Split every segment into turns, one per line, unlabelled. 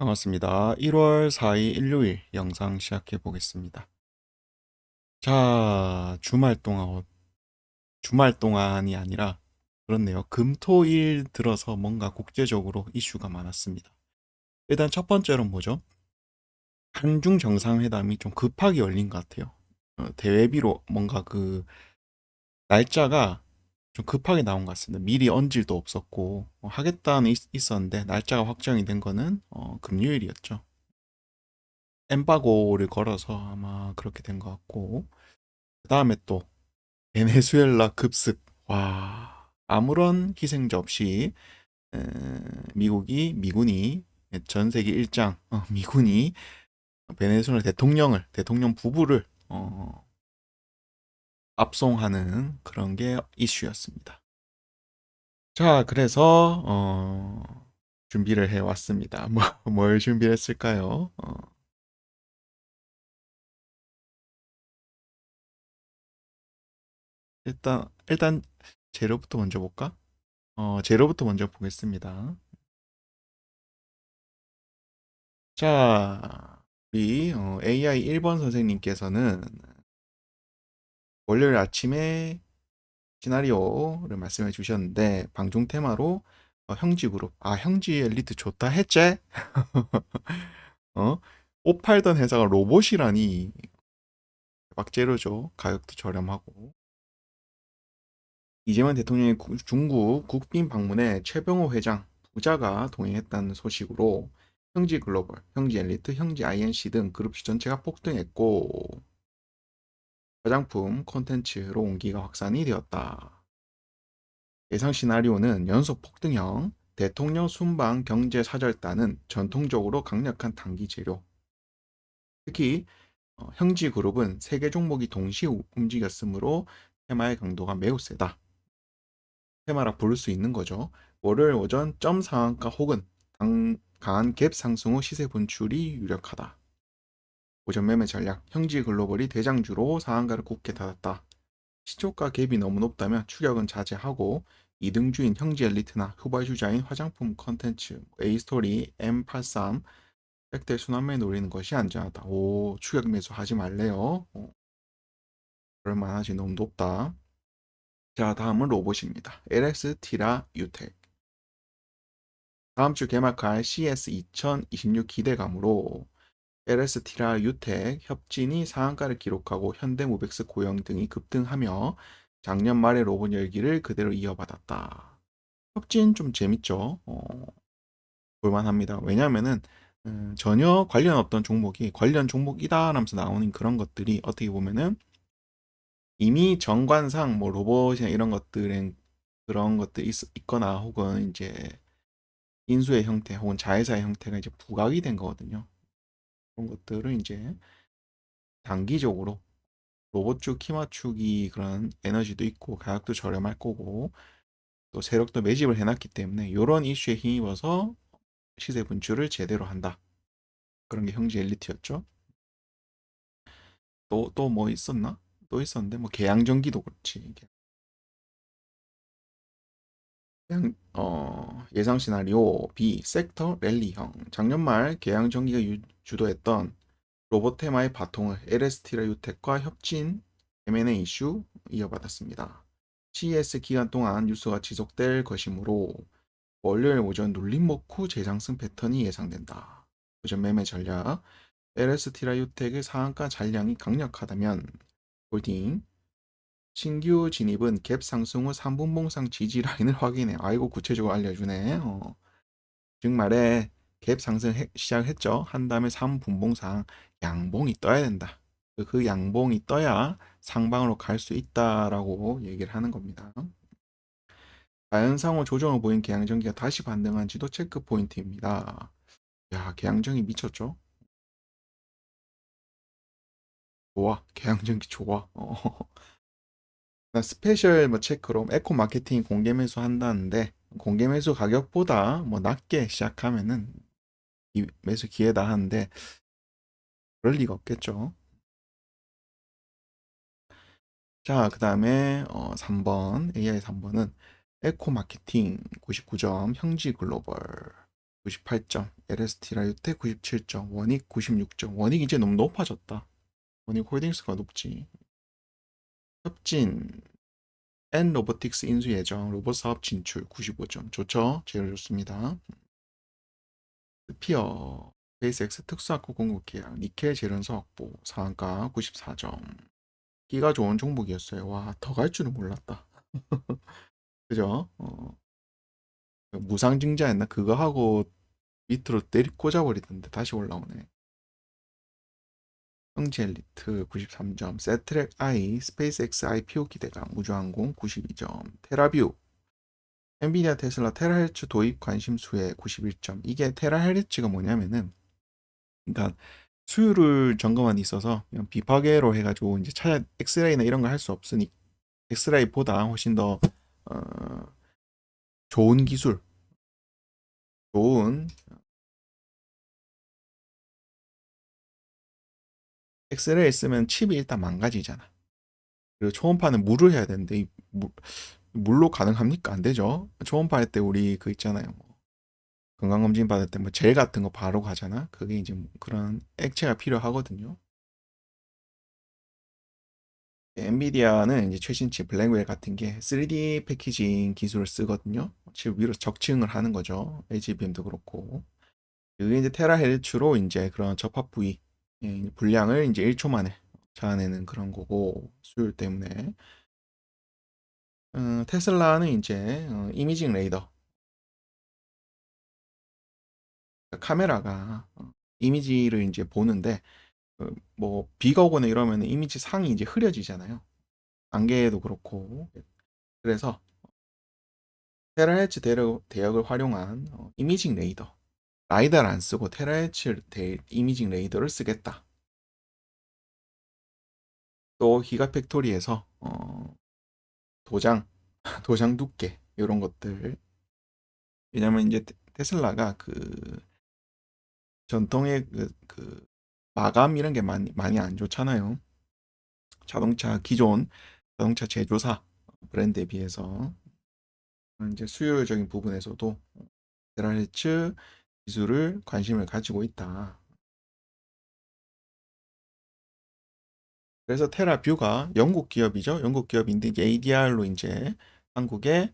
반갑습니다. 1월 4일 일요일 영상 시작해 보겠습니다. 자, 주말 동안이 아니라 그렇네요. 금, 토, 일 들어서 뭔가 국제적으로 이슈가 많았습니다. 일단 첫 번째로 뭐죠? 한중 정상회담이 좀 급하게 열린 것 같아요. 대외비로 뭔가 그 날짜가 좀 급하게 나온 것 같습니다. 미리 언질도 없었고 하겠다는 있었는데 날짜가 확정이 된 거는 금요일이었죠. 엠바고를 걸어서 아마 그렇게 된 것 같고, 그 다음에 또 베네수엘라 급습. 와, 아무런 희생자 없이 에, 미군이 전 세계 일장 미군이 베네수엘라 대통령 부부를 압송하는 그런 게 이슈였습니다. 자, 그래서 준비를 해 왔습니다. 뭘 준비했을까요? 일단 재료부터 먼저 볼까? 재료부터 먼저 보겠습니다. 자, 우리 AI 1번 선생님께서는 월요일 아침에 시나리오를 말씀해 주셨는데 방송 테마로 형지 그룹, 형지 엘리트 좋다 했제? 어? 옷 팔던 회사가 로봇이라니 대박재료죠. 가격도 저렴하고. 이재명 대통령의 중국 국빈 방문에 최병호 회장 부자가 동행했다는 소식으로 형지 글로벌, 형지 엘리트, 형지 INC 등 그룹주 전체가 폭등했고 화장품 콘텐츠로 온기가 확산이 되었다. 예상 시나리오는 연속 폭등형, 대통령 순방 경제 사절단은 전통적으로 강력한 단기 재료. 특히 형지 그룹은 세 개 종목이 동시에 움직였으므로 테마의 강도가 매우 세다. 테마라 부를 수 있는 거죠. 월요일 오전 점 상한가 혹은 강한 갭 상승 후 시세 분출이 유력하다. 오전 매매 전략, 형지 글로벌이 대장주로 상한가를 굳게 닫았다. 시초가 갭이 너무 높다면 추격은 자제하고 2등주인 형지 엘리트나 후발주자인 화장품 컨텐츠 A스토리, M83, 백대 순환매 노리는 것이 안전하다. 오, 추격 매수 하지 말래요. 그럴만하지 너무 높다. 자, 다음은 로봇입니다. LX 티라 유텍. 다음 주 개막할 CS 2026 기대감으로 LS 티라 유텍, 협진이 상한가를 기록하고 현대모백스 고영 등이 급등하며 작년 말의 로봇 열기를 그대로 이어받았다. 협진 좀 재밌죠? 볼만합니다. 왜냐하면은 전혀 관련 없던 종목이 관련 종목이다 하면서 나오는 그런 것들이 어떻게 보면은 이미 정관상 뭐 로봇이나 이런 것들은 그런 것들이 있거나 혹은 이제 인수의 형태 혹은 자회사의 형태가 이제 부각이 된 거거든요. 그런 것들을 이제 단기적으로 로봇주 키 맞추기 그런 에너지도 있고 가격도 저렴할 거고 또 세력도 매집을 해놨기 때문에 이런 이슈에 힘입어서 시세 분출을 제대로 한다. 그런 게 형제 엘리트였죠. 또 뭐 있었나? 또 있었는데 뭐 계양전기도 그렇지. 예상 시나리오 B 섹터 랠리형 작년 말 계양전기가 주도했던 로봇 테마의 바통을 LST라 유텍과 협진 M&A 이슈 이어받았습니다. CES 기간 동안 뉴스가 지속될 것이므로 월요일 오전 눌림 먹고 재상승 패턴이 예상된다. 오전 매매 전략 LST라 유텍의 상한가 잔량이 강력하다면 홀딩 신규 진입은 갭 상승 후 3분봉상 지지 라인을 확인해. 아이고 구체적으로 알려주네. 즉 말에 갭 상승 시작했죠. 한 다음에 3분봉상 양봉이 떠야 된다. 그 양봉이 떠야 상방으로 갈 수 있다라고 얘기를 하는 겁니다. 자연상으로 조정을 보인 계양전기가 다시 반등한지도 체크 포인트입니다. 야, 계양전기 미쳤죠? 좋아, 계양전기 좋아. 스페셜 뭐 체크로 에코 마케팅 공개 매수 한다는데 공개 매수 가격보다 뭐 낮게 시작하면은 매수 기회다 하는데 그럴 리가 없겠죠. 자, 그 다음에 3번 AI 3번은 에코 마케팅 99점, 형지 글로벌 98점. LST라 유테 97점, 원익 96점. 원익 이제 너무 높아졌다. 원익 홀딩스가 높지. 협진, N 로보틱스 인수 예정, 로봇 사업 진출 95점. 좋죠? 제일 좋습니다. 스피어, 베이스X 특수학교 공급 계약, 니켈 재련소 확보, 상한가 94점. 끼가 좋은 종목이었어요. 와, 더 갈 줄은 몰랐다. 그죠? 무상증자였나? 그거 하고 밑으로 내리 꽂아버리던데 다시 올라오네. 형지 엘리트 93점, 세트랙 I, 스페이스X IPO 기대감, 우주항공 92점, 테라뷰, 엔비디아 테슬라 테라헤르츠 도입 관심 수혜 91점. 이게 테라헤르츠가 뭐냐면은, 그러니까 수율을 점검한 데 있어서 그냥 비파괴로 해가지고 이제 차야 엑스레이나 이런 거 할 수 없으니 엑스레이보다 훨씬 더 좋은 기술, 좋은 엑스레이 쓰면 칩이 일단 망가지잖아. 그리고 초음파는 물을 해야 되는데 물로 가능합니까? 안 되죠. 초음파 할 때 우리 그 있잖아요. 뭐 건강검진 받을 때 뭐 젤 같은 거 바로 가잖아. 그게 이제 뭐 그런 액체가 필요하거든요. 엔비디아는 이제 최신 칩 블랙웰 같은 게 3D 패키징 기술을 쓰거든요. 칩 위로 적층을 하는 거죠. HBM도 그렇고. 그게 이제 테라헤르츠로 이제 그런 접합 부위 분량을 이제 1초 만에 잡아내는 그런 거고 수율 때문에 테슬라는 이제 이미징 레이더 그러니까 카메라가 이미지를 이제 보는데 뭐 비가 오거나 이러면 이미지 상이 이제 흐려지잖아요. 안개도 그렇고 그래서 테라헤르츠 대역을 활용한 이미징 레이더 라이다를 안 쓰고 테라헤르츠 이미징 레이더를 쓰겠다. 또 기가팩토리에서 도장 도장 두께 이런 것들 왜냐면 이제 테슬라가 그 전통의 그 마감 이런 게 많이 안 좋잖아요. 기존 자동차 제조사 브랜드에 비해서 이제 수요적인 부분에서도 테라헤르츠 기술을 관심을 가지고 있다. 그래서 테라뷰가 영국 기업이죠. 영국 기업인데 이게 ADR로 이제 한국에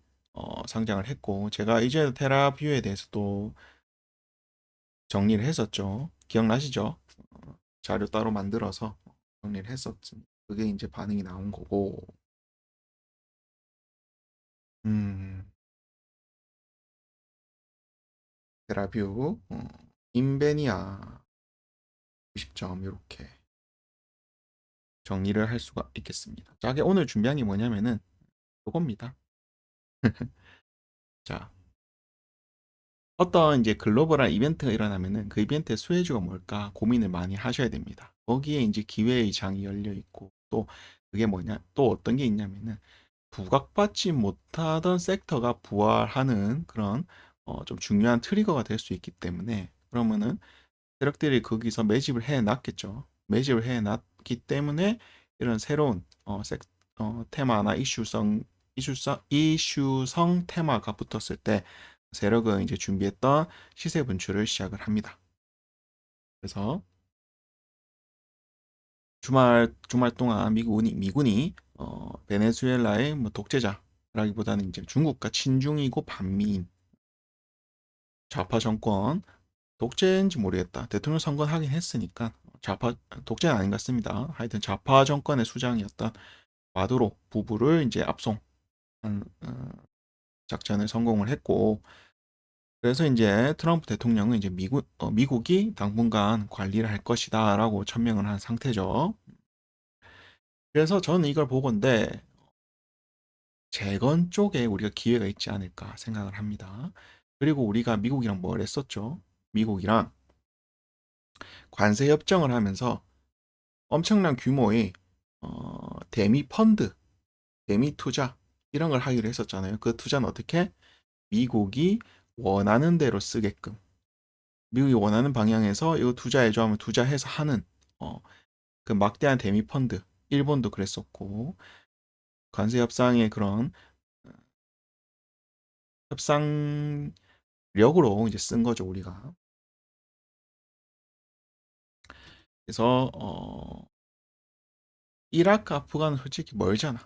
상장을 했고 제가 이제 테라뷰에 대해서도 정리를 했었죠. 기억나시죠? 자료 따로 만들어서 정리를 했었지. 그게 이제 반응이 나온 거고. 음, 테라뷰, 인베니아 90점 이렇게 정리를 할 수가 있겠습니다. 자, 오늘 준비한 게 뭐냐면은 이겁니다. 자, 어떤 이제 글로벌한 이벤트가 일어나면은 그 이벤트의 수혜주가 뭘까 고민을 많이 하셔야 됩니다. 거기에 이제 기회의 장이 열려 있고 또 그게 뭐냐 또 어떤 게 있냐면은 부각받지 못하던 섹터가 부활하는 그런 좀 중요한 트리거가 될 수 있기 때문에 그러면은 세력들이 거기서 매집을 해 놨겠죠. 매집을 해 놨기 때문에 이런 새로운 테마나 이슈성 테마가 붙었을 때 세력은 이제 준비했던 시세 분출을 시작을 합니다. 그래서 주말 동안 미군이 베네수엘라의 뭐 독재자라기보다는 이제 중국과 친중이고 반미인 좌파 정권 독재인지 모르겠다. 대통령 선거는 하긴 했으니까 좌파 독재는 아닌 것 같습니다. 하여튼 좌파 정권의 수장이었던 마두로 부부를 이제 압송한 작전을 성공을 했고 그래서 이제 트럼프 대통령은 이제 미국이 당분간 관리를 할 것이다라고 천명을 한 상태죠. 그래서 저는 이걸 보건데 재건 쪽에 우리가 기회가 있지 않을까 생각을 합니다. 그리고 우리가 미국이랑 뭘 했었죠? 미국이랑 관세 협정을 하면서 엄청난 규모의 대미 펀드, 대미 투자 이런 걸 하기로 했었잖아요. 그 투자는 어떻게? 미국이 원하는 대로 쓰게끔 미국이 원하는 방향에서 이거 투자해줘 하면 투자해서 하는 어, 그 막대한 대미 펀드 일본도 그랬었고 관세 협상의 그런 협상력으로 이제 쓴 거죠 우리가 그래서 이라크, 아프간은 솔직히 멀잖아.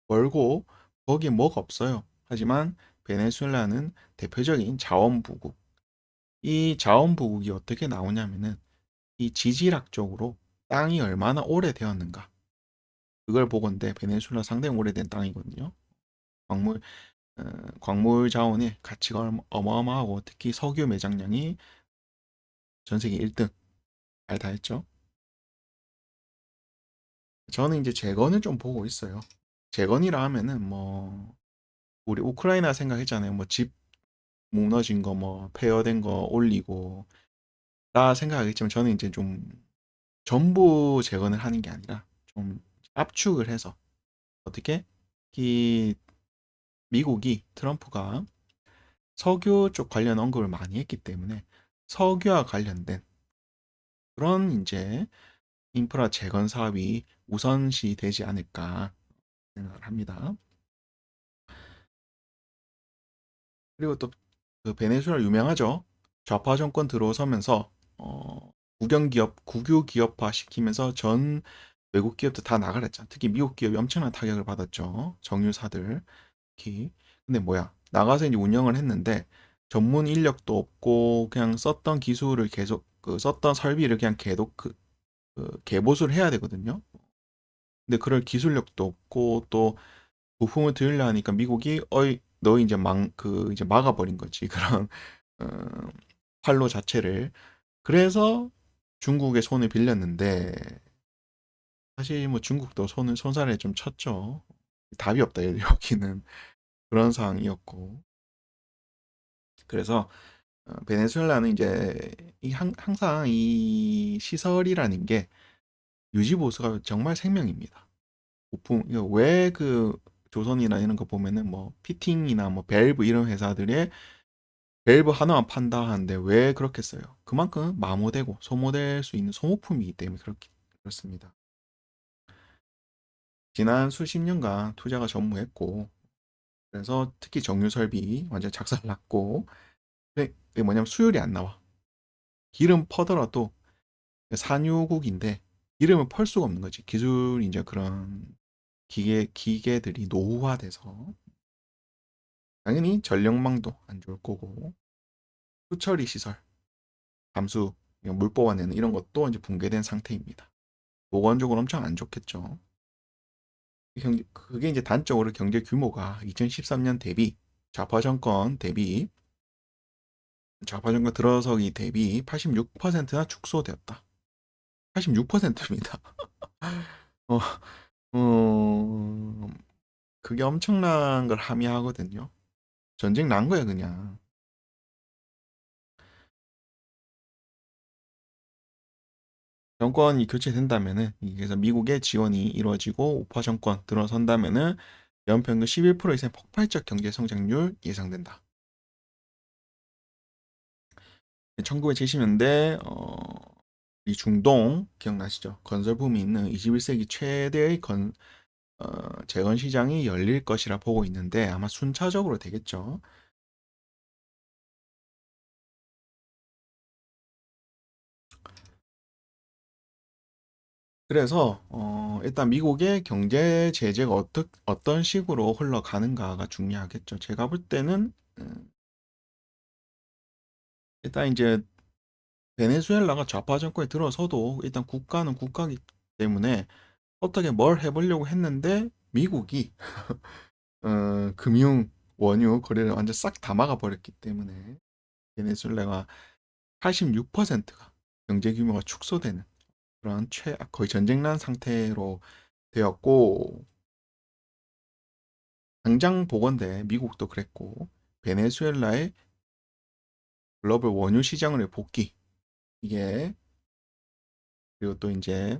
멀고 거기에 뭐가 없어요. 하지만 베네수엘라는 대표적인 자원부국. 이 자원부국이 어떻게 나오냐면은 이 지질학적으로 땅이 얼마나 오래되었는가. 그걸 보건데 베네수엘라 상당히 오래된 땅이거든요. 광물 어, 광물 자원의 가치가 어마어마하고 특히 석유 매장량이 전 세계 1등. 잘 다 했죠. 저는 이제 재건을 좀 보고 있어요. 재건이라 하면은 뭐 우리 우크라이나 생각했잖아요. 뭐 집 무너진 거 뭐 폐허된 거 올리고 다 생각하겠지만 저는 이제 좀 전부 재건을 하는 게 아니라 좀 압축을 해서 어떻게 이 미국이 트럼프가 석유 쪽 관련 언급을 많이 했기 때문에 석유와 관련된 그런 이제 인프라 재건 사업이 우선시 되지 않을까 생각을 합니다. 그리고 또 그 베네수엘라 유명하죠. 좌파 정권 들어서면서 국영 기업, 국유 기업화 시키면서 전 외국 기업들 다 나가랬잖아. 특히 미국 기업이 엄청난 타격을 받았죠. 정유사들 특히. 근데 뭐야? 나가서 이제 운영을 했는데 전문 인력도 없고 그냥 썼던 기술을 계속 그 썼던 설비를 그냥 계속 그 개보수를 해야 되거든요. 근데 그럴 기술력도 없고 또 부품을 들으려 하니까 미국이 어이 너 이제 이제 막아버린 거지. 그런 어, 판로 자체를. 그래서 중국의 손을 빌렸는데 사실 뭐 중국도 손살에 좀 쳤죠. 답이 없다 여기는 그런 상황이었고. 그래서 베네수엘라는 이제 항상 이 시설이라는 게 유지 보수가 정말 생명입니다. 부품 왜 그 조선이나 이런 거 보면은 뭐 피팅이나 뭐 밸브 이런 회사들의 밸브 하나만 판다 하는데 왜 그렇게 써요? 그만큼 마모되고 소모될 수 있는 소모품이기 때문에 그렇습니다. 지난 수십 년간 투자가 전무했고 그래서 특히 정유 설비 완전 작살났고 이게 뭐냐면 수율이 안 나와. 기름 퍼더라도 산유국인데 기름을 펄 수가 없는 거지. 기술 이제 그런 기계들이 노후화돼서 당연히 전력망도 안 좋을 거고 수처리 시설, 담수, 물 뽑아내는 이런 것도 이제 붕괴된 상태입니다. 보건적으로 엄청 안 좋겠죠. 그게 이제 단적으로 경제 규모가 2013년 대비 좌파 정권 대비 좌파 정권 들어서기 대비 86%나 축소되었다. 86%입니다. 어, 어, 그게 엄청난 걸 함의하거든요. 전쟁 난 거야 그냥. 정권이 교체된다면은 그래서 미국의 지원이 이루어지고 우파 정권 들어선다면은 연평균 11% 이상 폭발적 경제 성장률 예상된다. 1970년대 이 중동 기억나시죠? 건설 붐이 있는 21세기 최대의 재건 시장이 열릴 것이라 보고 있는데 아마 순차적으로 되겠죠. 그래서 일단 미국의 경제 제재가 어떤 식으로 흘러가는가가 중요하겠죠. 제가 볼 때는 일단 이제 베네수엘라가 좌파 정권에 들어서도 일단 국가는 국가이기 때문에 어떻게 뭘 해보려고 했는데 미국이 금융 원유 거래를 완전 싹 다 막아버렸기 때문에 베네수엘라가 86%가 경제 규모가 축소되는 그런 최악 거의 전쟁난 상태로 되었고 당장 보건대 미국도 그랬고 베네수엘라의 글로벌 원유 시장의 복귀 이게 그리고 또 이제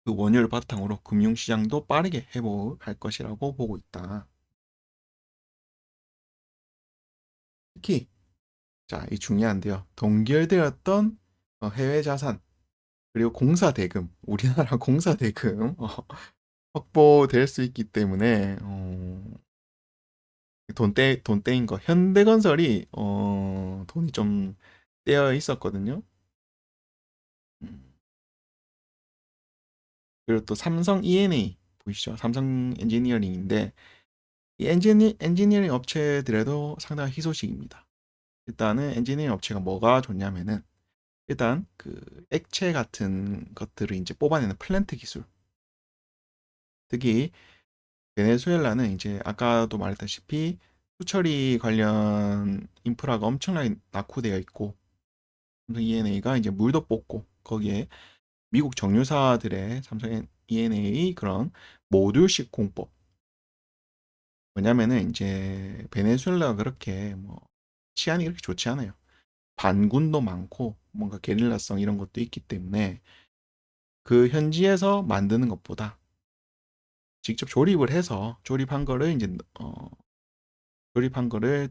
그 원유를 바탕으로 금융시장도 빠르게 회복할 것이라고 보고 있다. 특히 자, 이 중요한데요. 동결되었던 해외 자산 그리고 공사 대금, 우리나라 공사 대금 확보될 수 있기 때문에 돈 떼인 거 현대건설이 돈이 좀 떼어 있었거든요. 음. 그리고 또 삼성 E&A 보이시죠? 삼성 엔지니어링인데 이 엔지니어링 업체들에도 상당히 희소식입니다. 일단은 엔지니어링 업체가 뭐가 좋냐면은 일단 그 액체 같은 것들을 이제 뽑아내는 플랜트 기술. 특히 베네수엘라는 이제 아까도 말했다시피 수처리 관련 인프라가 엄청나게 낙후되어 있고 삼성 E&A가 이제 물도 뽑고 거기에 미국 정유사들의 삼성 E&A 그런 모듈식 공법. 뭐냐면은 이제 베네수엘라가 그렇게 뭐 치안이 그렇게 좋지 않아요. 반군도 많고 뭔가 게릴라성 이런 것도 있기 때문에 그 현지에서 만드는 것보다 직접 조립을 해서 조립한 거를 이제 조립한 거를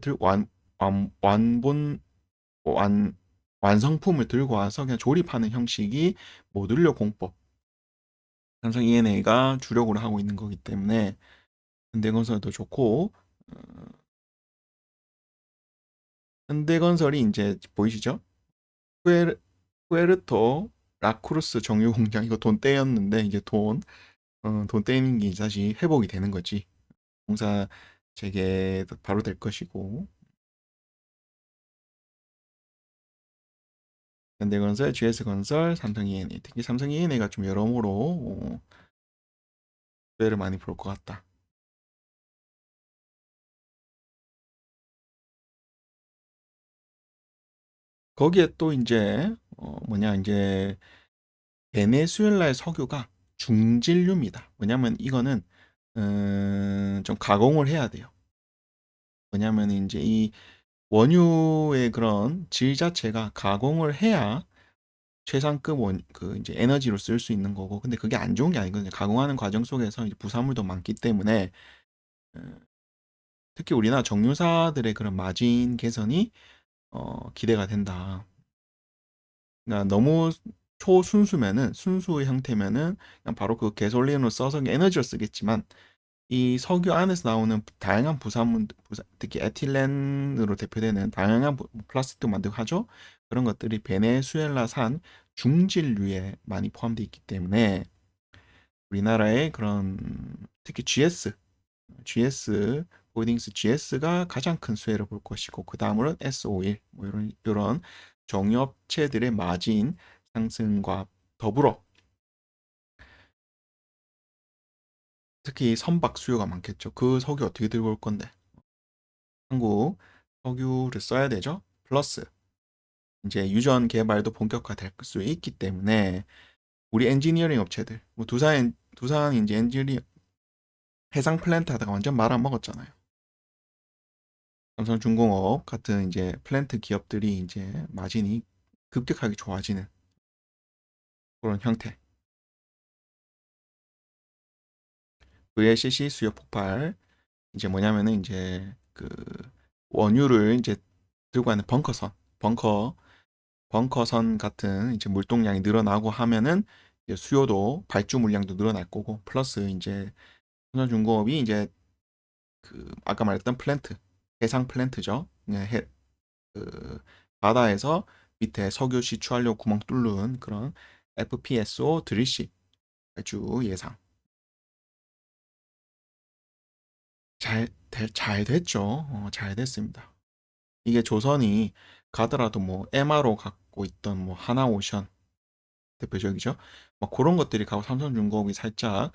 완본 완 완성품을 들고 와서 그냥 조립하는 형식이 모듈러 공법 삼성 E&A가 주력으로 하고 있는 거기 때문에 현대건설도 좋고 현대건설이 이제 보이시죠? 푸에르, 푸에르토 라크루스 정유 공장 이거 돈 떼였는데 이제 돈 떼이는 게 다시 회복이 되는 거지. 공사 재개 바로 될 것이고 현대건설, GS건설, 삼성 E&A 특히 삼성 E&A가 좀 여러모로 수혜를 많이 볼 것 같다. 거기에 또 이제 뭐냐 이제 베네수엘라의 석유가 중진류입니다. 뭐냐면 이거는 좀 가공을 해야 돼요. 뭐냐면 이제 이 원유의 그런 질 자체가 가공을 해야 최상급 그 이제 에너지로 쓸 수 있는 거고, 근데 그게 안 좋은 게 아니거든요. 가공하는 과정 속에서 이제 부산물도 많기 때문에 어, 특히 우리나라 정유사들의 그런 마진 개선이 기대가 된다. 그러니까 너무 초순수면은 순수의 형태면은 그냥 바로 그 가솔린으로 써서 에너지를 쓰겠지만 이 석유 안에서 나오는 다양한 부산물, 특히 에틸렌으로 대표되는 다양한 플라스틱도 만들고 하죠. 그런 것들이 베네수엘라산 중진류에 많이 포함되어 있기 때문에 우리나라의 그런 특히 GS 홀딩스 GS가 가장 큰 수혜를 볼 것이고 그 다음으로는 S51 뭐 이런 정유업체들의 마진 상승과 더불어 특히 선박 수요가 많겠죠. 그 석유 어떻게 들고 올 건데? 한국 석유를 써야 되죠. 플러스 이제 유전 개발도 본격화될 수 있기 때문에 우리 엔지니어링 업체들, 뭐 두산 이제 엔지니어링 해상 플랜트 하다가 완전 말아먹었잖아요. 삼성중공업 같은 이제 플랜트 기업들이 이제 마진이 급격하게 좋아지는 그런 형태. VLCC 수요 폭발. 이제 뭐냐면은 이제 그 원유를 이제 들고 가는 벙커선 같은 이제 물동량이 늘어나고 하면은 이제 수요도 발주 물량도 늘어날 거고 플러스 이제 삼성중공업이 이제 그 아까 말했던 해상 플랜트죠. 그냥 그 바다에서 밑에 석유 시추하려고 구멍 뚫는 그런 FPSO 드릴십 발주 예상. 잘 됐죠. 잘 됐습니다. 이게 조선이 가더라도 뭐 MRO 갖고 있던 뭐 하나오션 대표적이죠. 막 그런 것들이 가고 삼성중공업이 살짝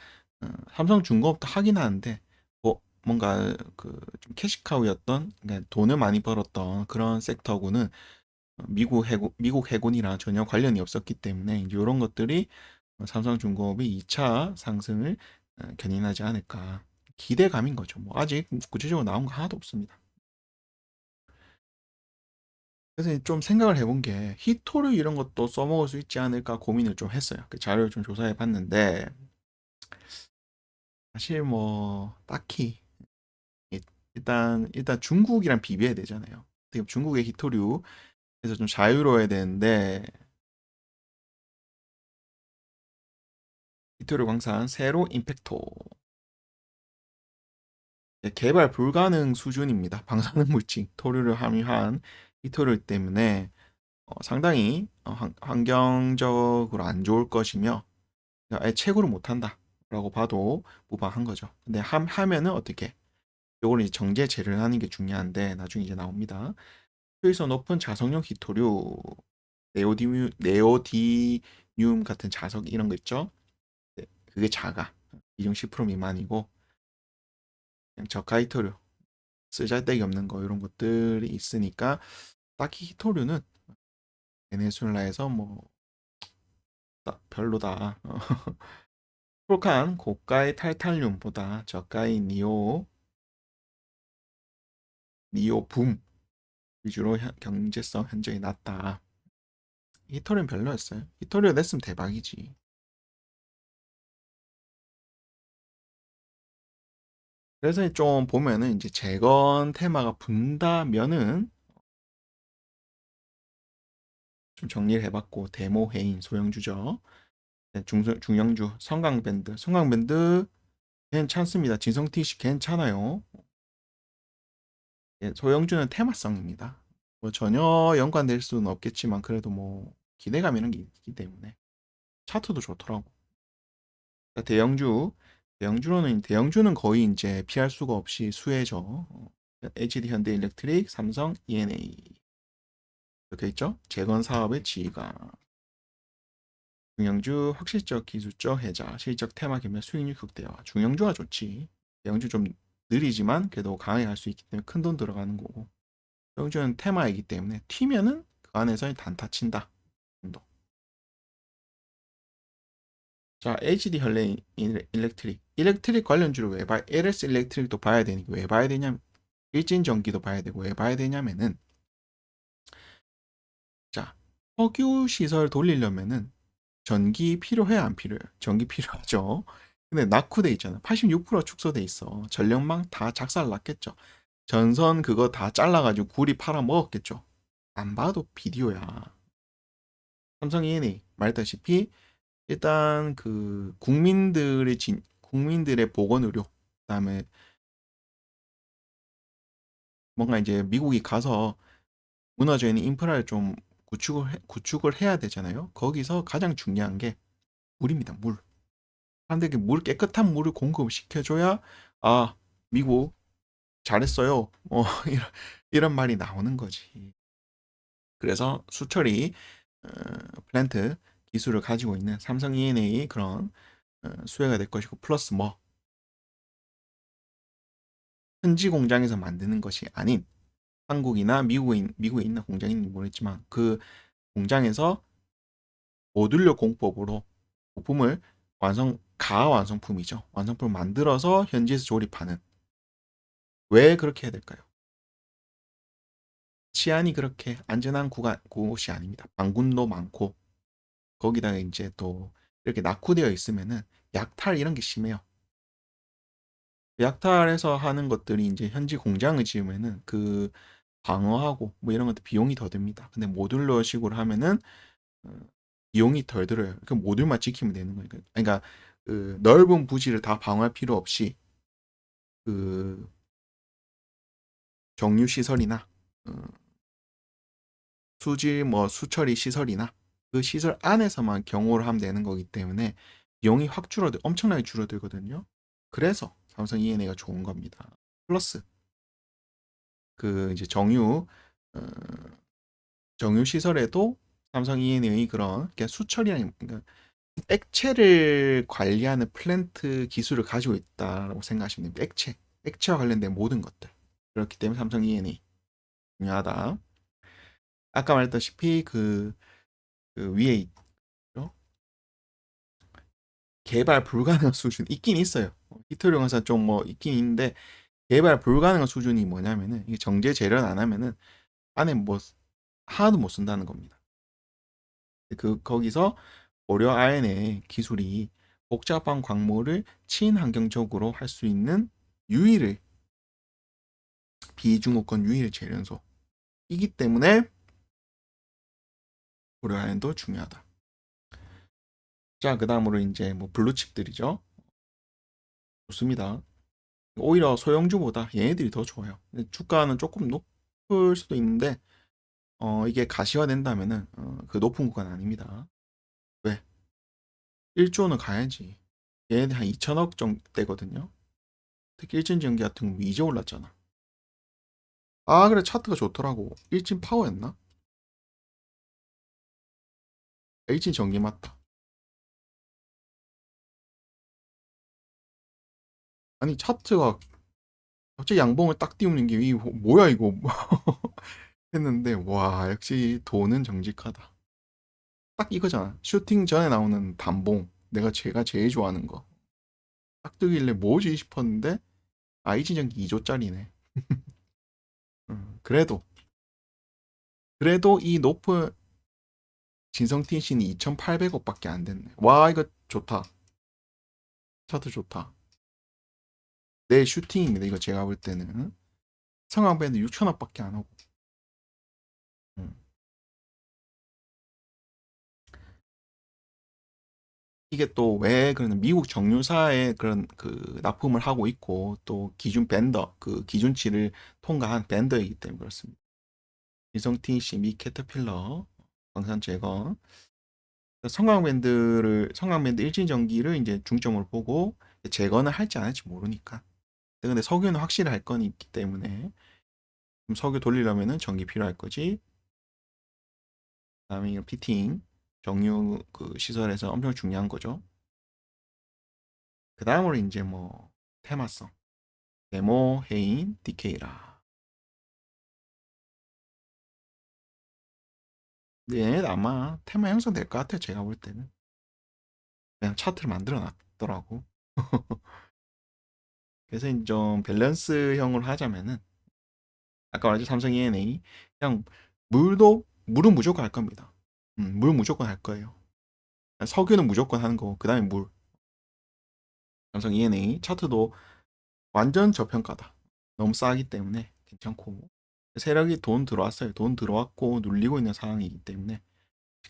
삼성중공업도 하긴 하는데 뭐 뭔가 그 좀 캐시카우였던 그러니까 돈을 많이 벌었던 그런 섹터고는 미국 해군이랑 전혀 관련이 없었기 때문에 이제 이런 것들이 삼성중공업이 2차 상승을 견인하지 않을까 기대감인 거죠. 뭐 아직 구체적으로 나온 거 하나도 없습니다. 그래서 좀 생각을 해본 게 히토류 이런 것도 써먹을 수 있지 않을까 고민을 좀 했어요. 그 자료를 좀 조사해 봤는데 사실 뭐 딱히 일단 중국이랑 비교해야 되잖아요. 지금 중국의 히토류에서 좀 자유로워야 되는데 히토류 광산 세로 임팩토 개발 불가능 수준입니다. 방사능 물질 토류를 함유한 히토류 때문에 상당히 환경적으로 안 좋을 것이며 아예 채굴을 못한다 라고 봐도 무방한 거죠. 근데 하면은 어떻게? 요거는 이제 정제 재료를 하는 게 중요한데 나중에 이제 나옵니다. 효율성 높은 자석용 히토류, 네오디듐 같은 자석 이런 거 있죠? 네, 그게 작아. 비중 10% 미만이고 그냥 저가 히토류, 쓰잘데기 없는 거 이런 것들이 있으니까 딱히 히토류는 베네수엘라에서 뭐 별로다. 프로칸 고가의 탈탈륨보다 저가의 니오붐 위주로 경제성 현저히 낮다. 히토리는 별로였어요. 히토리가 냈으면 대박이지. 그래서 좀 보면은 이제 재건 테마가 분다면은 좀 정리를 해봤고 데모 해인 소형주죠. 네, 중형주 성강밴드 괜찮습니다. 진성TC 괜찮아요. 예, 소형주는 테마성입니다. 뭐 전혀 연관될 수는 없겠지만 그래도 뭐 기대감 이런 게 있기 때문에 차트도 좋더라고. 대형주는 거의 이제 피할 수가 없이 수혜죠. HD 현대일렉트릭, 삼성, ENA 이렇게 있죠. 재건 사업의 지휘가 중형주 확실적 기술적 해자 실적 테마 겸해 수익률 극대화. 중형주가 좋지. 대형주 좀 느리지만 그래도 강하게 갈 수 있기 때문에 큰 돈 들어가는 거고. 대형주는 테마이기 때문에 튀면은 그 안에서 단타 친다 정도. 자, HD 현대 일렉트릭 관련주를 왜 봐? LS 일렉트릭도 봐야 되니까 왜 봐야 되냐면 일진 전기도 봐야 되고 왜 봐야 되냐면은 자, 석유 시설 돌리려면은 전기 필요해 안 필요해요? 전기 필요하죠. 근데 낙후돼 있잖아. 86% 축소돼 있어. 전력망 다 작살 났겠죠. 전선 그거 다 잘라가지고 구리 팔아 먹었겠죠. 안 봐도 비디오야. 삼성 E&A 말했다시피 일단 그 국민들의 보건 의료 그다음에 뭔가 이제 미국이 가서 무너져 있는 인프라를 좀 구축을 해야 되잖아요. 거기서 가장 중요한 게 물입니다. 물. 사람들에게 깨끗한 물을 공급을 시켜줘야 아 미국 잘했어요. 이런 말이 나오는 거지. 그래서 수처리 플랜트 기술을 가지고 있는 삼성 E&A 그런 수혜가 될 것이고 플러스 뭐 현지 공장에서 만드는 것이 아닌 한국이나 미국에 있는 공장인지 모르겠지만 그 공장에서 모듈러 공법으로 부품을 가완성품이죠. 완성품을 만들어서 현지에서 조립하는. 왜 그렇게 해야 될까요? 치안이 그렇게 안전한 곳이 아닙니다. 방군도 많고 거기다가 이제 또 이렇게 낙후되어 있으면은 약탈 이런 게 심해요. 약탈해서 하는 것들이 이제 현지 공장을 지으면은 그 방어하고 뭐 이런 것도 비용이 더 듭니다. 근데 모듈러식으로 하면은 어, 비용이 덜 들어요. 그 모듈만 지키면 되는 거니까. 그러니까 그 넓은 부지를 다 방어할 필요 없이 그 정유 시설이나 어, 수질 뭐 수처리 시설이나 그 시설 안에서만 경호를 하면 되는 거기 때문에 비용이 확 엄청나게 줄어들거든요. 그래서 삼성 E&A가 좋은 겁니다. 플러스 그 이제 어, 정유 시설에도 삼성 E&A 그런 수처리랑 그러니까 액체를 관리하는 플랜트 기술을 가지고 있다고 생각하시면 됩니다. 액체와 관련된 모든 것들. 그렇기 때문에 삼성 E&A 중요하다. 아까 말했다시피 그 위에 있죠. 개발 불가능한 수준 있긴 있어요. 히토리 회사 좀 뭐 있긴 있는데 개발 불가능한 수준이 뭐냐면은 이게 정제 재련 안 하면은 안에 뭐 하나도 못 쓴다는 겁니다. 거기서 고려 아연의 기술이 복잡한 광물을 친환경적으로 할 수 있는 유일의 비중후권 유일 재련소이기 때문에 고려 아연도 중요하다. 자, 그 다음으로 이제 뭐 블루칩들이죠. 좋습니다. 오히려 소형주보다 얘네들이 더 좋아요. 주가는 조금 높을 수도 있는데 이게 가시화된다면은 그 높은 구간 아닙니다. 왜? 1조는 가야지. 얘네 한 2천억 정도 되거든요. 특히 일진전기 같은 거 이제 올랐잖아. 아, 그래, 차트가 좋더라고. 일진 파워였나? 일진 전기 맞다. 아니, 차트가 갑자기 양봉을 딱 띄우는 게, 뭐야, 이거. 했는데, 와, 역시 돈은 정직하다. 딱 이거잖아. 슈팅 전에 나오는 단봉. 제가 제일 좋아하는 거. 딱 뜨길래 뭐지 싶었는데, 아, 일진 전기 2조짜리네. 그래도, 이 높은 진성팀 씨는 2,800억밖에 안 됐네. 와, 이거 좋다. 차트 좋다. 내 슈팅입니다. 이거 제가 볼 때는. 성황밴드 6천억밖에 안 하고. 음. 이게 또 왜 그러는 미국 정유사의 그런 그 납품을 하고 있고 또 기준 밴더 그 기준치를 통과한 밴더이기 때문에 그렇습니다. 위성T c 미 캐터필러 광산 제거 성광밴드 일진전기를 이제 중점으로 보고 제거는 할지 안 할지 모르니까. 근데 석유는 확실히 할 건 있기 때문에 그럼 석유 돌리려면은 전기 필요할 거지. 그다음에 이런 피팅 정유 그 시설에서 엄청 중요한 거죠. 그 다음으로 이제 뭐 테마성 데모 해인 디케이라. 네, 아마 테마 형성될 것 같아요. 제가 볼 때는 그냥 차트를 만들어 놨더라고. 그래서 이제 좀 밸런스형으로 하자면은 아까 말했죠 삼성 E&A 그냥 물은 무조건 할 겁니다. 물 무조건 할 거예요. 석유는 무조건 하는 거고 그 다음에 물. 삼성 E&A 차트도 완전 저평가다. 너무 싸기 때문에 괜찮고 세력이 돈 들어왔어요. 돈 들어왔고 눌리고 있는 상황이기 때문에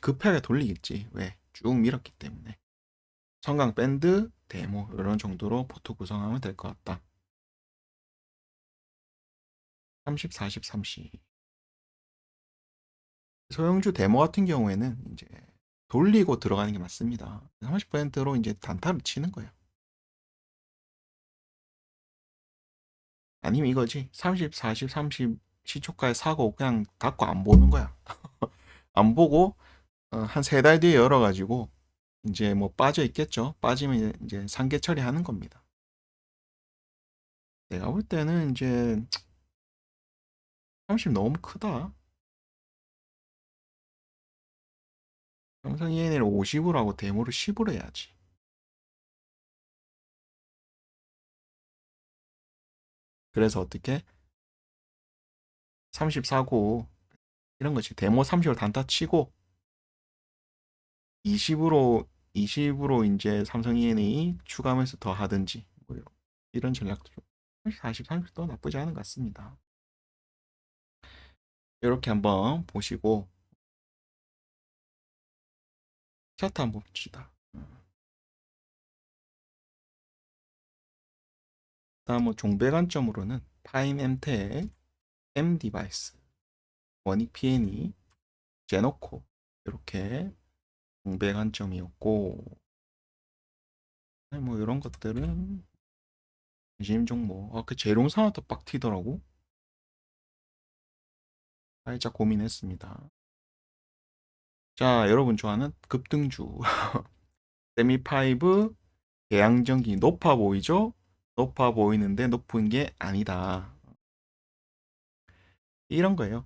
급하게 돌리겠지. 왜? 쭉 밀었기 때문에. 성강 밴드, 데모 이런 정도로 포트 구성하면 될 것 같다. 30, 40, 30. 소형주 데모 같은 경우에는 이제 돌리고 들어가는 게 맞습니다. 30%로 이제 단타를 치는 거예요. 아니면 이거지. 30, 40, 30 시초가에 사고 그냥 닫고 안 보는 거야. 안 보고 한 세 달 뒤에 열어가지고 이제 뭐 빠져 있겠죠. 빠지면 이제 상계 처리하는 겁니다. 내가 볼 때는 이제 30 너무 크다. 삼성 E&A를 50으로 하고 데모를 10으로 해야지. 그래서 어떻게 30 사고 이런 거지. 데모 30으로 단타 치고 20으로 이제 삼성 E&A 추가하면서 더 하든지 뭐 이런 전략도 좀 40, 30도 나쁘지 않은 것 같습니다. 이렇게 한번 보시고 차트 한번 봅시다. 다음 뭐 종배 관점으로는 파인 엠텍, M 디바이스, 원익 P&E, 제노코 이렇게 종배 관점이었고 뭐 이런 것들은 관심 종목. 그 재룡산업도 빡 튀더라고. 살짝 고민했습니다. 자, 여러분 좋아하는 급등주 세미파이브 대양전기 높아 보이죠? 높아 보이는데 높은 게 아니다. 이런 거예요.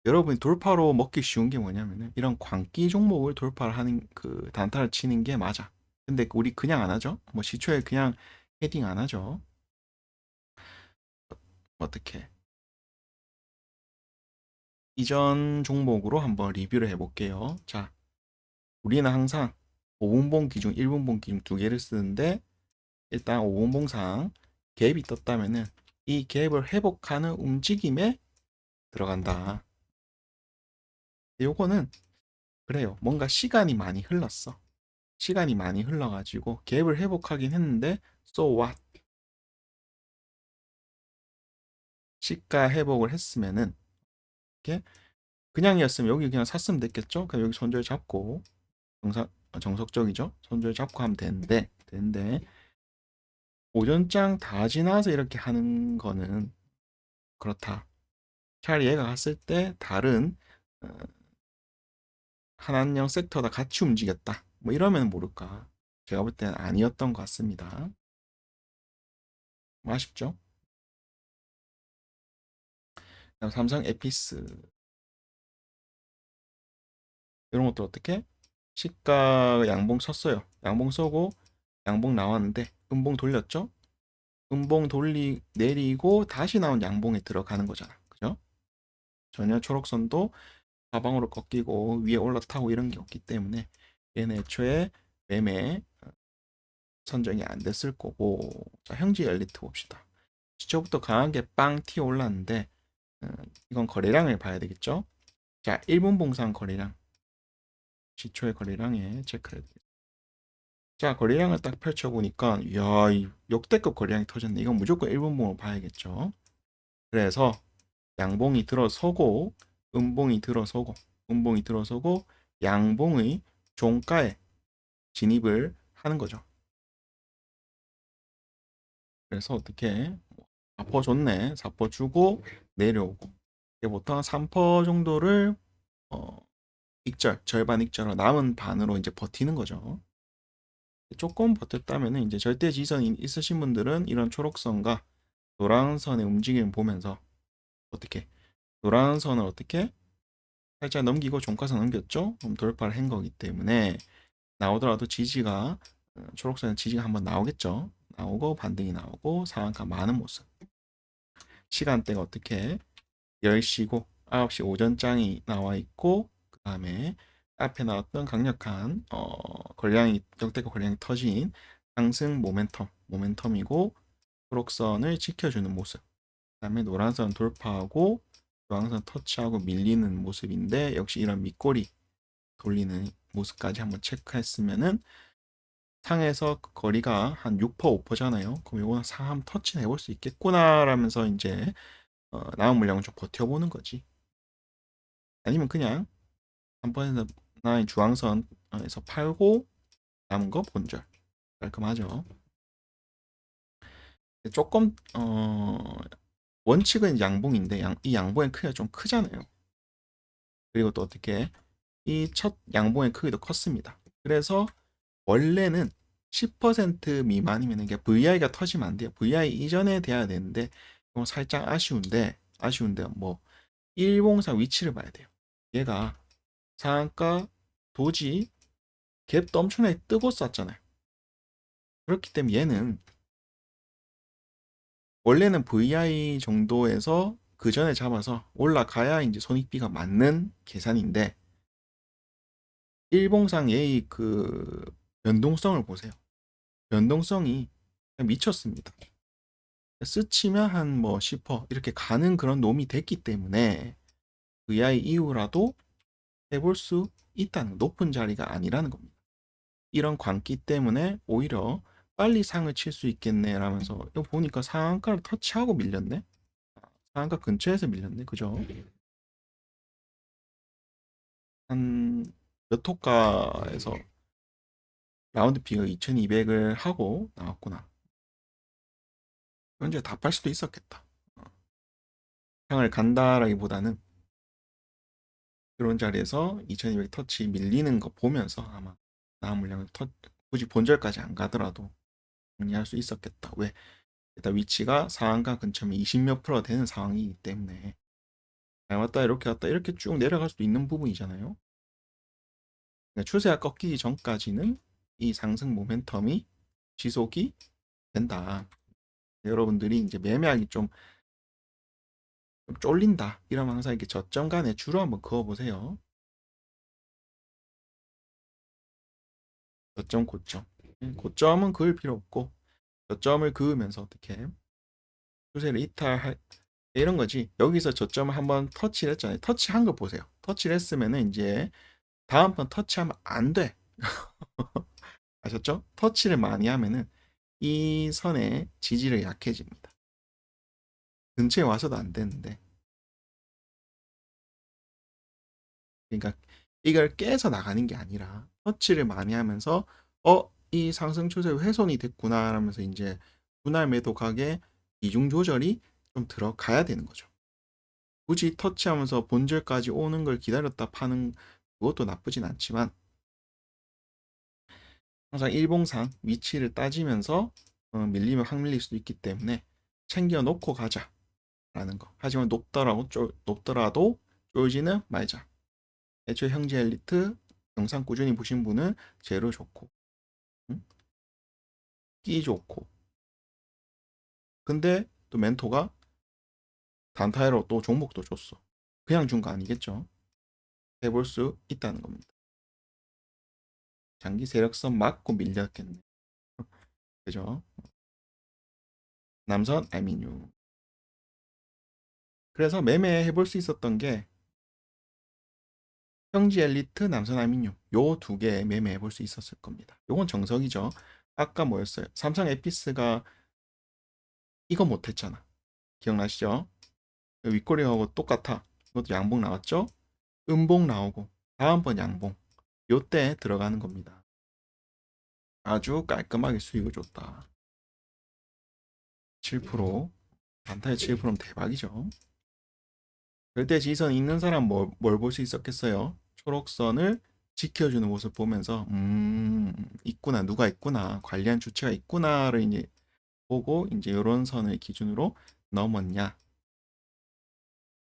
여러분이 돌파로 먹기 쉬운 게 뭐냐면은 이런 광기 종목을 돌파를 하는 그 단타를 치는 게 맞아. 근데 우리 그냥 안 하죠. 뭐 시초에 그냥 헤딩 안 하죠. 어떻게? 이전 종목으로 한번 리뷰를 해볼게요. 자, 우리는 항상 5분봉 기준, 1분봉 기준 두 개를 쓰는데 일단 5분봉상 갭이 떴다면은 이 갭을 회복하는 움직임에 들어간다. 요거는 그래요. 뭔가 시간이 많이 흘렀어. 시간이 많이 흘러가지고 갭을 회복하긴 했는데 so what? 시가 회복을 했으면은 이렇게 그냥이었으면 여기 그냥 샀으면 됐겠죠? 그냥 여기 손절 잡고 영상 정석적이죠. 손절 잡고 하면 되는데 오전장 다 지나서 이렇게 하는 거는 그렇다. 차라리 얘가 갔을 때 다른 어, 한한령 섹터다 같이 움직였다. 뭐 이러면 모를까. 제가 볼 때는 아니었던 것 같습니다. 뭐 아쉽죠? 그다음 삼성 에피스 이런 것도 어떻게? 시가 양봉 쳤어요. 양봉 쏘고 양봉 나왔는데 음봉 돌렸죠? 음봉 내리고 다시 나온 양봉에 들어가는 거잖아. 그죠? 전혀 초록선도 하방으로 꺾이고 위에 올라타고 이런 게 없기 때문에 얘는 애초에 매매 선정이 안 됐을 거고. 자, 형지 엘리트 봅시다. 시초부터 강하게 빵 튀어 올랐는데 이건 거래량을 봐야 되겠죠? 자, 1분 봉상 거래량 시초의 거래량에 체크해야 되겠죠. 자, 거래량을 딱 펼쳐보니까 이야, 이 역대급 거래량이 터졌네. 이건 무조건 1분 봉으로 봐야겠죠. 그래서 양봉이 들어서고 음봉이 들어서고 음봉이 들어서고 양봉의 종가에 진입을 하는 거죠. 그래서 어떻게 4% 줬네. 4% 주고 내려오고. 이게 보통 3% 정도를 절반 익절로 남은 반으로 이제 버티는 거죠. 조금 버텼다면 이제 절대 지선이 있으신 분들은 이런 초록선과 노란선의 움직임을 보면서 어떻게 노란선을 어떻게 살짝 넘기고 종가선 넘겼죠? 그럼 돌파를 한 거기 때문에 나오더라도 지지가 초록선의 지지가 한번 나오겠죠. 나오고 반등이 나오고 상한가 많은 모습. 시간대가 어떻게 10시고 9시 오전장이 나와 있고 그 다음에 앞에 나왔던 강력한 권량이 역대급 권량이 터진 상승 모멘텀이고 초록선을 지켜주는 모습. 그 다음에 노란선 돌파하고 주황선 터치하고 밀리는 모습인데 역시 이런 밑꼬리 돌리는 모습까지 한번 체크했으면은 상에서 거리가 한 6% 5%잖아요. 그럼 이거는 상 한번 터치는 해볼 수 있겠구나라면서 이제 남은 물량을 좀 버텨보는 거지. 아니면 그냥 한 번에 나인 주황선에서 팔고 남은 거 본절. 깔끔하죠. 조금 원칙은 양봉인데 이 양봉의 크기가 좀 크잖아요. 그리고 또 어떻게 이 첫 양봉의 크기도 컸습니다. 그래서 원래는 10% 미만이면 이게 VI가 터지면 안 돼요. VI 이전에 돼야 되는데 살짝 아쉬운데 뭐 일봉상 위치를 봐야 돼요. 얘가 상한가 도지 갭도 엄청나게 뜨고 쌌잖아요. 그렇기 때문에 얘는 원래는 VI 정도에서 그 전에 잡아서 올라가야 이제 손익비가 맞는 계산인데 일봉상 얘의 그 변동성을 보세요. 변동성이 미쳤습니다. 스치면 한 뭐 10% 이렇게 가는 그런 놈이 됐기 때문에 VI 이후라도 해볼 수 있다는 높은 자리가 아니라는 겁니다. 이런 광기 때문에 오히려 빨리 상을 칠 수 있겠네 라면서 이거 보니까 상한가를 터치하고 밀렸네. 상한가 근처에서 밀렸네. 그죠? 한 몇 호가에서 라운드 피가 2200을 하고 나왔구나. 현재 다 팔 수도 있었겠다. 상을 간다라기보다는 그런 자리에서 2200 터치 밀리는 거 보면서 아마 남은 물량을 굳이 본절까지 안 가더라도 정리할 수 있었겠다. 왜? 일단 위치가 상한가 근처면 20몇 프로 되는 상황이기 때문에 잘 왔다 이렇게 왔다 이렇게 쭉 내려갈 수도 있는 부분이잖아요. 그러니까 추세가 꺾이기 전까지는 이 상승 모멘텀이 지속이 된다. 여러분들이 이제 매매하기 좀 쫄린다 이러면 항상 이렇게 저점 간에 줄을 한번 그어보세요. 저점 고점. 고점은 그을 필요 없고 저점을 그으면서 어떻게 추세를 이탈할 이런 거지. 여기서 저점을 한번 터치를 했잖아요. 터치한 거 보세요. 터치를 했으면은 이제 다음번 터치하면 안 돼. 아셨죠? 터치를 많이 하면은 이 선의 지지력이 약해집니다. 근처에 와서도 안 되는데. 그러니까 이걸 깨서 나가는 게 아니라 터치를 많이 하면서 이 상승 추세 훼손이 됐구나 하면서 이제 분할 매도 가게 비중 조절이 좀 들어가야 되는 거죠. 굳이 터치하면서 본질까지 오는 걸 기다렸다 파는 그것도 나쁘진 않지만 항상 일봉상 위치를 따지면서 밀리면 확 밀릴 수도 있기 때문에 챙겨 놓고 가자라는 거. 하지만 높더라도 쫄지는 말자. 애초에 형제 엘리트 영상 꾸준히 보신 분은 재료 좋고 응? 끼 좋고 근데 또 멘토가 단타이로 또 종목도 줬어. 그냥 준 거 아니겠죠? 해볼 수 있다는 겁니다. 장기 세력선 맞고 밀렸겠네. 그죠? 남선 알미늄. 그래서 매매해 볼 수 있었던 게 형지 엘리트, 남선 알미늄 요 두 개 매매해 볼 수 있었을 겁니다. 요건 정석이죠. 아까 뭐였어요? 삼성 에피스가 이거 못했잖아. 기억나시죠? 윗꼬리하고 똑같아. 이것도 양봉 나왔죠? 음봉 나오고 다음번 양봉 요때 들어가는 겁니다. 아주 깔끔하게 수익을 줬다. 7% 단타에 7%면 대박이죠. 절대 지선 있는 사람 뭘 볼 수 있었겠어요? 초록선을 지켜주는 모습 보면서 있구나, 누가 있구나, 관리한 주체가 있구나를 이제 보고 이제 이런 선을 기준으로 넘었냐,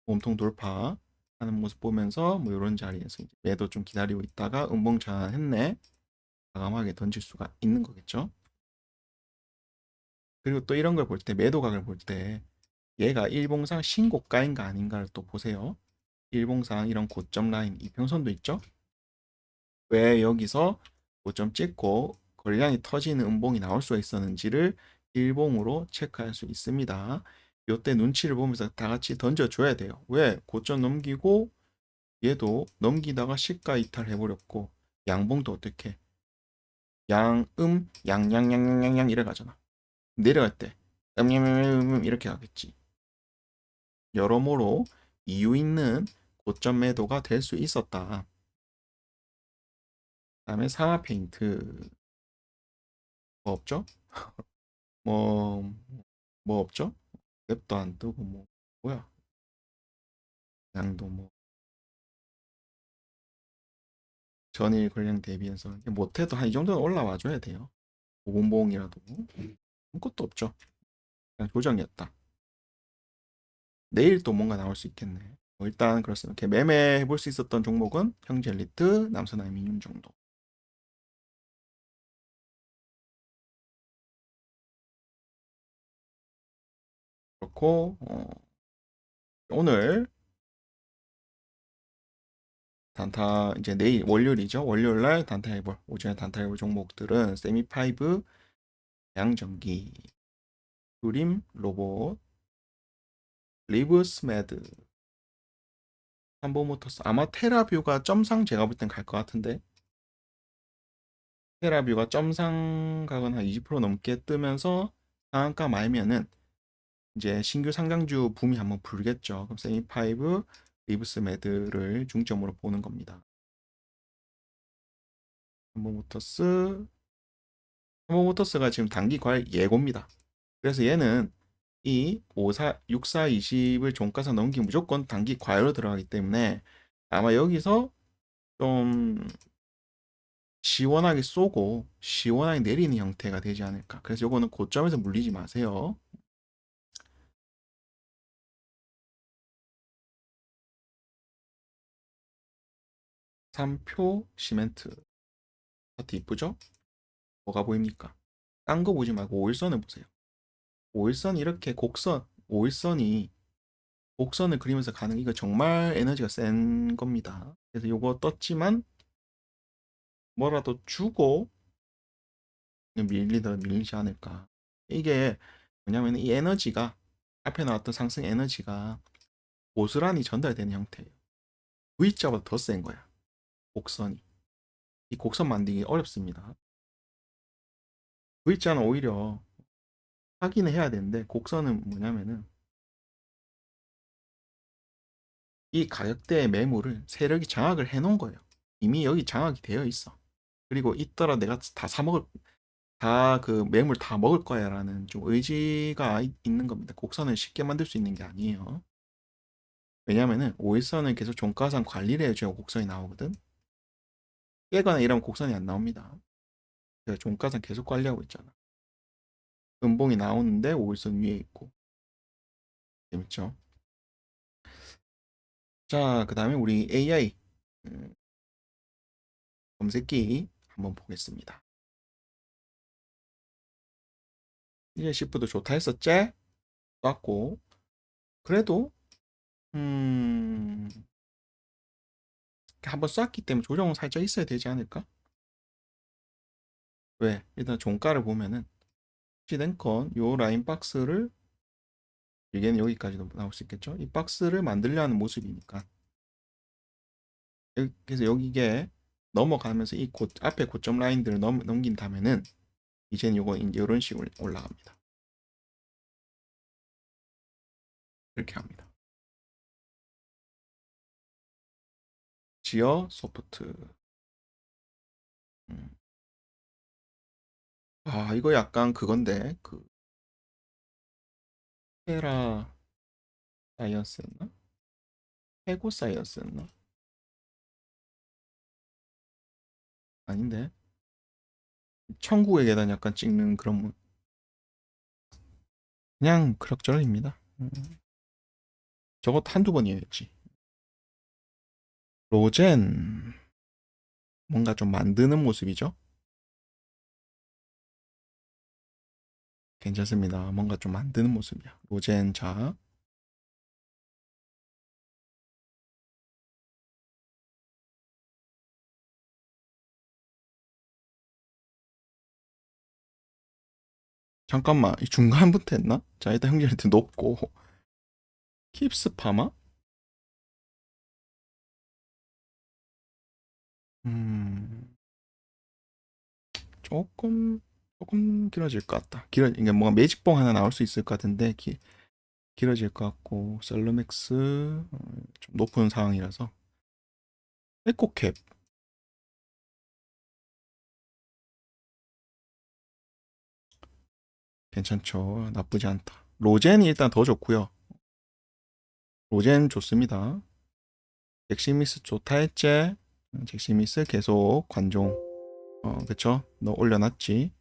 몸통 돌파 하는 모습 보면서 뭐 이런 자리에서 이제 매도 좀 기다리고 있다가 음봉 전환했네, 과감하게 던질 수가 있는 거겠죠. 그리고 또 이런 걸 볼 때, 매도각을 볼 때 얘가 일봉상 신고가인가 아닌가를 또 보세요. 일봉상 이런 고점 라인 이평선도 있죠. 왜 여기서 고점 찍고 거래량이 터지는 음봉이 나올 수가 있었는지를 일봉으로 체크할 수 있습니다. 이때 눈치를 보면서 다 같이 던져줘야 돼요. 왜? 고점 넘기고 얘도 넘기다가 시가 이탈 해버렸고 양봉도 어떻게 양양양양양 이래 가잖아. 내려갈 때 이렇게 가겠지. 여러모로 이유 있는 고점 매도가 될 수 있었다. 다음에 상하 페인트 뭐 없죠? 뭐, 뭐 없죠? 랩도 안 뜨고 뭐 뭐야? 양도 뭐 전일 권량 대비해서 못해도 한 이 정도는 올라와 줘야 돼요. 오봉봉이라도 아무것도 없죠. 그냥 조정이었다. 내일 또 뭔가 나올 수 있겠네. 뭐 일단 그렇습니다. 이렇게 매매해 볼 수 있었던 종목은 형제 엘리트, 남선 알미늄 정도. 그렇고 오늘 단타 이제 내일 월요일이죠. 월요일 날 단타 해볼 오전에 단타 해볼 종목들은 세미파이브, 양전기, 그림 로봇, 리브스매드, 삼보모터스. 아마 테라뷰가 점상 제가 볼 땐 갈 것 같은데 테라뷰가 점상각은 한 20% 넘게 뜨면서 상한가 말면은 이제 신규 상장주 붐이 한번 불겠죠. 그럼 세미파이브, 리브스매드를 중점으로 보는 겁니다. 삼보모터스, 삼보모터스가 지금 단기 과열 예고입니다. 그래서 얘는 이 54, 64, 20을 종가상 넘기면 무조건 단기 과열로 들어가기 때문에 아마 여기서 좀 시원하게 쏘고 시원하게 내리는 형태가 되지 않을까. 그래서 요거는 고점에서 물리지 마세요. 3표 시멘트 차트 이쁘죠? 뭐가 보입니까? 딴 거 보지 말고 5일선을 보세요. 5일선 이렇게 곡선, 5일선이 곡선을 그리면서 가는 이거 정말 에너지가 센 겁니다. 그래서 요거 떴지만 뭐라도 주고 밀리더라 밀리지 않을까. 이게 뭐냐면 이 에너지가 앞에 나왔던 상승 에너지가 고스란히 전달되는 형태예요. V자보다 더 센 거야. 곡선이. 이 곡선 만들기 어렵습니다. V자는 오히려 확인을 해야 되는데 곡선은 뭐냐면은 이 가격대의 매물을 세력이 장악을 해 놓은 거예요. 이미 여기 장악이 되어 있어. 그리고 있더라 내가 다 사먹을 다 그 매물 다 먹을 거야라는 좀 의지가 있는 겁니다. 곡선을 쉽게 만들 수 있는 게 아니에요. 왜냐면은 오일선은 계속 종가상 관리를 해줘야 곡선이 나오거든. 깨거나 이러면 곡선이 안 나옵니다. 제가 종가상 계속 관리하고 있잖아. 음봉이 나오는데 오일선 위에 있고. 재밌죠? 자, 그 다음에 우리 AI 검색기 한번 보겠습니다. 이제 시프도 좋다 했었지? 쐈고 그래도 한번 쐈기 때문에 조정은 살짝 있어야 되지 않을까? 왜? 일단 종가를 보면은 시된 건요 라인 박스를 이게는 여기까지도 나올 수 있겠죠? 이 박스를 만들려 하는 모습이니까 그래서 여기 이게 넘어가면서 이 앞에 고점 라인들을 넘긴 다음에는 이제는 요거 이제 이런 식으로 올라갑니다. 이렇게 합니다. 지어 소프트. 음. 아 이거 약간 그건데 그 테라 사이언스였나? 해고 사이언스였나? 아닌데 천국의 계단 약간 찍는 그런 그냥 그럭저럭입니다. 저것 한두 번이었지. 로젠 뭔가 좀 만드는 모습이죠. 괜찮습니다. 뭔가 좀 만드는 모습이야. 로젠 자 잠깐만 이 중간부터 했나? 자 일단 형제한테 높고 킵스 파마? 음 조금 길어질 것 같다. 이게 뭔가 매직봉 하나 나올 수 있을 것 같은데 길어질 것 같고 셀러맥스 좀 높은 상황이라서 에코캡 괜찮죠. 나쁘지 않다. 로젠이 일단 더 좋고요. 로젠 좋습니다. 잭시미스 좋다 했지? 잭시미스 계속 관종 그쵸? 너 올려놨지?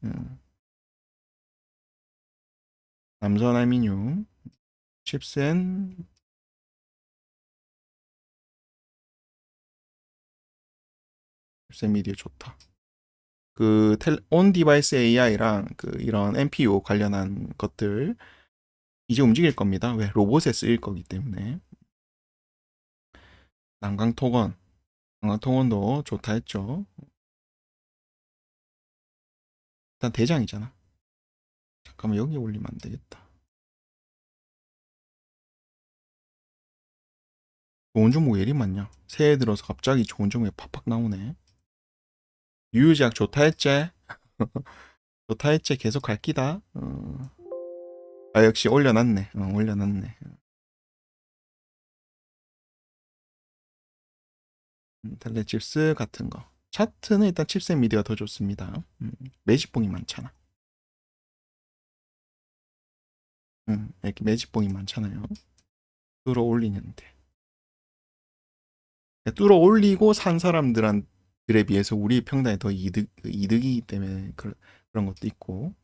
남선 알미늄 칩센 칩센 미디어 좋다. 그 온 디바이스 AI랑 그 이런 NPU 관련한 것들 이제 움직일 겁니다. 왜? 로봇에 쓰일 거기 때문에. 난강토건 난강토건도 좋다 했죠. 일단 대장이잖아. 잠깐만 여기 올리면 안 되겠다. 좋은 종목 왜 이리 많냐? 새해 들어서 갑자기 좋은 종목이 팍팍 나오네. 유유제약 좋다 했지? 좋다 했지? 계속 갈 끼다. 아 역시 올려놨네. 올려놨네. 텔레칩스 같은 거. 차트는 일단 칩셋 미디어가 더 좋습니다. 매직봉이 많잖아. 이렇게 매직봉이 많잖아요. 뚫어 올리는데. 뚫어 올리고 산 사람들에 비해서 우리 평단이 더 이득이기 때문에 그런 것도 있고.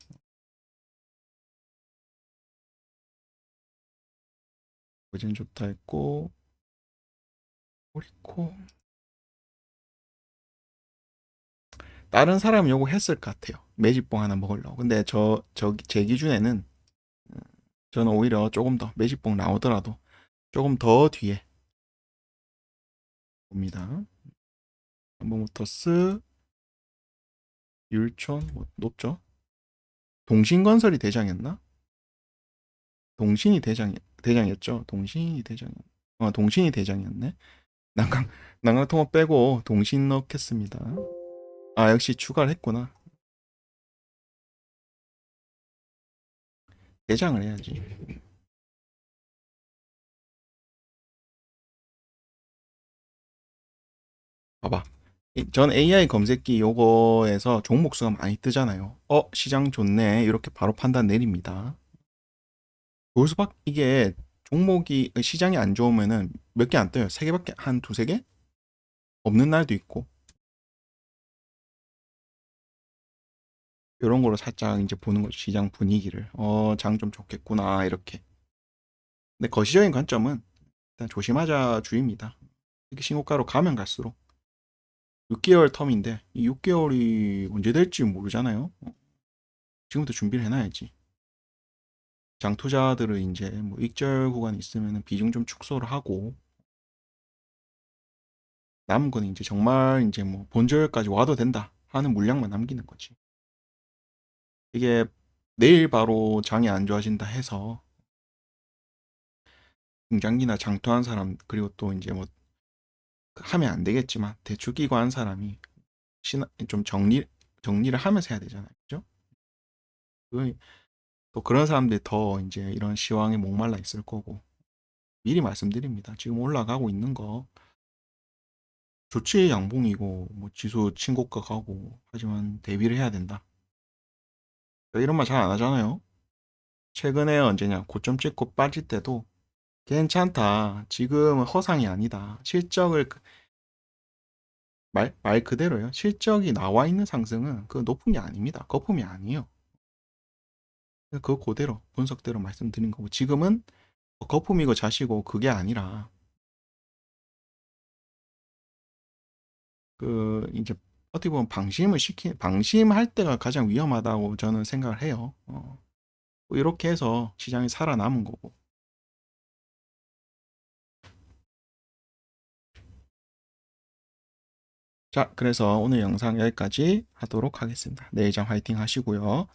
거진 좋다 했고. 오리코. 다른 사람 요거 했을 것 같아요. 매직봉 하나 먹으려고. 근데 제 기준에는 저는 오히려 조금 더 매직봉 나오더라도 조금 더 뒤에 봅니다. 한번모터스 율촌 뭐 높죠? 동신건설이 대장이었나? 동신이 대장이었죠. 동신이 대장이었네. 난강 난강통합 빼고 동신 넣겠습니다. 아 역시 추가를 했구나. 대장을 해야지. 봐봐. 전 AI 검색기 요거에서 종목 수가 많이 뜨잖아요. 시장 좋네. 이렇게 바로 판단 내립니다. 볼 수밖에 이게 종목이 시장이 안 좋으면은 몇 개 안 떠요. 세 개밖에 한 두세 개? 없는 날도 있고. 이런 거로 살짝 이제 보는 거죠. 시장 분위기를. 장 좀 좋겠구나. 이렇게. 근데 거시적인 관점은 일단 조심하자 주의입니다. 이렇게 신고가로 가면 갈수록 6개월 텀인데 이 6개월이 언제 될지 모르잖아요. 지금부터 준비를 해놔야지. 장 투자들은 이제 뭐 익절 구간이 있으면 비중 좀 축소를 하고 남은 거는 이제 정말 이제 뭐 본절까지 와도 된다 하는 물량만 남기는 거지. 이게 내일 바로 장이 안 좋아진다 해서 중장기나 장투한 사람 그리고 또 이제 뭐 하면 안 되겠지만 대출 끼고 한 사람이 좀 정리를 하면서 해야 되잖아요. 그죠? 또 그런 사람들이 더 이제 이런 시황에 목말라 있을 거고 미리 말씀드립니다. 지금 올라가고 있는 거 좋지 양봉이고 뭐 지수 친고가 가고 하지만 대비를 해야 된다. 이런 말 잘 안 하잖아요. 최근에 언제냐 고점 찍고 빠질 때도 괜찮다. 지금은 허상이 아니다. 실적을 말 그대로요. 실적이 나와 있는 상승은 그 높은 게 아닙니다. 거품이 아니에요. 그 그대로 분석대로 말씀드린 거고 지금은 거품이고 자시고 그게 아니라 그 이제 어떻게 보면 방심할 때가 가장 위험하다고 저는 생각을 해요. 뭐 이렇게 해서 시장이 살아남은 거고. 자, 그래서 오늘 영상 여기까지 하도록 하겠습니다. 내일장 화이팅 하시고요.